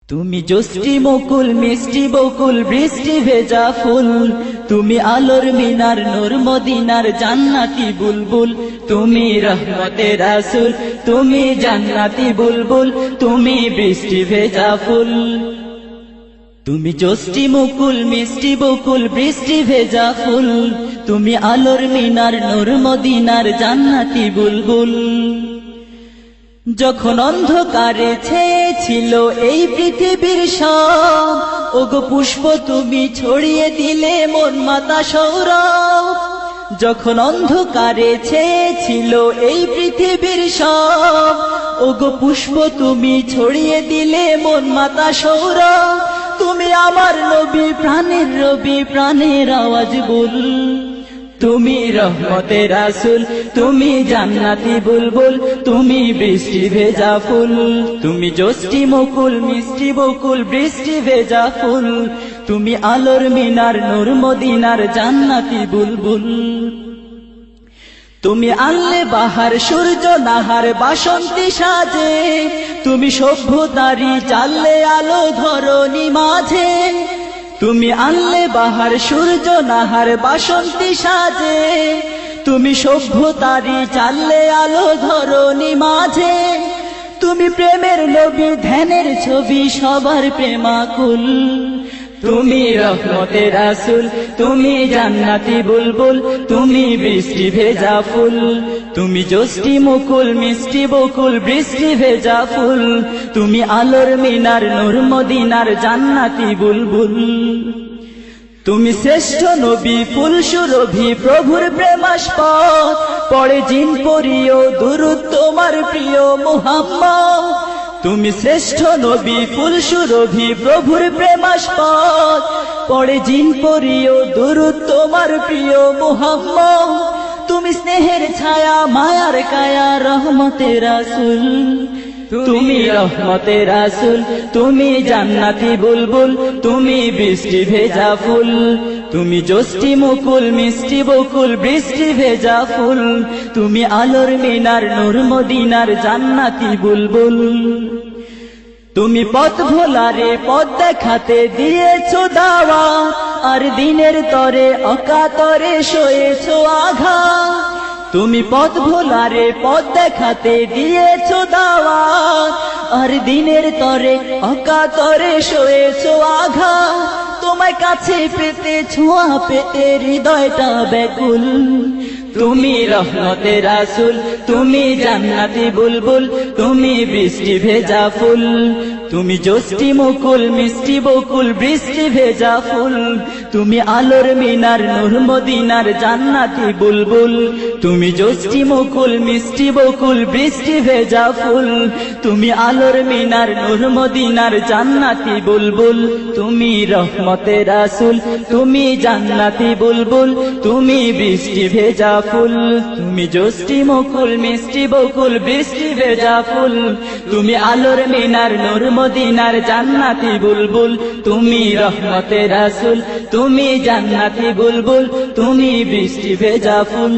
তুমি জোষ্ঠী মুকুল মিষ্টি বকুল বৃষ্টি ভেজা ফুল, তুমি আলোর মিনার নূর মদিনার জান্নাতি বুলবুল, তুমি রহমতের রাসূল, তুমি জান্নাতি বুলবুল, তুমি বৃষ্টি ভেজা ফুল। তুমি জোষ্ঠী মুকুল মিষ্টি বকুল বৃষ্টি ভেজা ফুল, তুমি আলোর মিনার নূর মদিনার জান্নাতি বুলবুল। যখন অন্ধকারে ছেয়েছিল এই পৃথিবীর সব, ওগো পুষ্প তুমি ছড়িয়ে দিলে মন মাতা সৌরভ। যখন অন্ধকারে ছেয়েছিল এই পৃথিবীর সব, ওগো পুষ্প তুমি ছড়িয়ে দিলে মন মাতা সৌরভ। তুমি আমার নবী প্রাণের রবি প্রাণের আওয়াজ বল, তুমি রহমতের রাসূল, তুমি জান্নাতি বুলবুল, তুমি বৃষ্টি ভেজা ফুল। তুমি জোষ্ঠী মুকুল মিষ্টি বকুল বৃষ্টি ভেজা ফুল, তুমি আলোর মিনার নূর মদিনার জান্নাতি বুলবুল। তুমি আনলে বাহার সূর্য নাহার বাসন্তী সাজে, তুমি সভ্যতারি চাললে আলো ধরণী মাঝে। তুমি আনলে বাহার সূর্য নাহার বাসন্তী সাজে, তুমি সভ্যতারি চাললে আলো ধরণী মাঝে। তুমি প্রেমের নবী ধ্যানের ছবি সবার প্রেমাকুল, তুমি রহমতের রাসূল, তুমি জান্নাতি বুলবুল, তুমি বৃষ্টি ভেজা ফুল। তুমি জোষ্ঠী মুকুল মিষ্টি বকুল বৃষ্টি ভেজা ফুল, তুমি আলোর মিনার নূর মদিনার জান্নাতি বুলবুল। তুমি শ্রেষ্ঠ নবী ফুল সুরভি প্রভুর প্রেমাস্পদ, পড়ে জিন পরিও দুরূদ তোমার প্রিয় মুহাম্মদ। তুমি শ্রেষ্ঠ নবী ফুল সুরভি প্রভুর প্রেমাস্পদ, পড়ে জিন পরিও দুরূদ তোমার প্রিয় মুহাম্মদ। তুমি স্নেহের ছায়া মায়ার কায়া রহমতের রাসূল, তুমি রহমতের রাসূল, তুমি জান্নাতি বুলবুল, তুমি বৃষ্টি ভেজা ফুল। তুমি জোষ্ঠী মুকুল মিষ্টি বকুল বৃষ্টি ভেজা ফুল, তুমি আলোর মিনার নূর মদিনার জান্নাতি বুলবুল। তুমি পথ ভোলারে পথ দেখাতে দিয়েছো দাওয়াত, আর দিনের তরে অকাতরে সয়েছো আঘাত। তুমি পথ ভোলারে পথ দেখাতে দিয়েছো দাওয়াত, আর দিনের তরে অকাতরে সয়েছো আঘাত। তোমায় কাছে পেতে ছোঁয়া পেতে হৃদয়টা ব্যাকুল, তুমি রহমতের রাসূল, তুমি জান্নাতি বুলবুল, তুমি বৃষ্টি ভেজা ফুল। তুমি জোষ্ঠী মুকুল মিষ্টি বকুল বৃষ্টি ভেজা ফুল, তুমি আলোর মিনার নূর মদিনার জান্নাতি বুলবুল। তুমি জোষ্ঠী মুকুল মিষ্টি বকুল বৃষ্টি ভেজা ফুল, তুমি আলোর মিনার নূর মদিনার জান্নাতি বুলবুল। তুমি রহমতের রাসূল, তুমি জান্নাতি বুলবুল, তুমি বৃষ্টি ভেজা ফুল। তুমি জোষ্ঠী মুকুল মিষ্টি বকুল বৃষ্টি ভেজা ফুল, তুমি আলোর মিনার নূর মদিনার জান্নাতি বুলবুল। তুমি রহমতের রাসূল, তুমি জান্নাতি বুলবুল, তুমি বৃষ্টি ভেজা ফুল।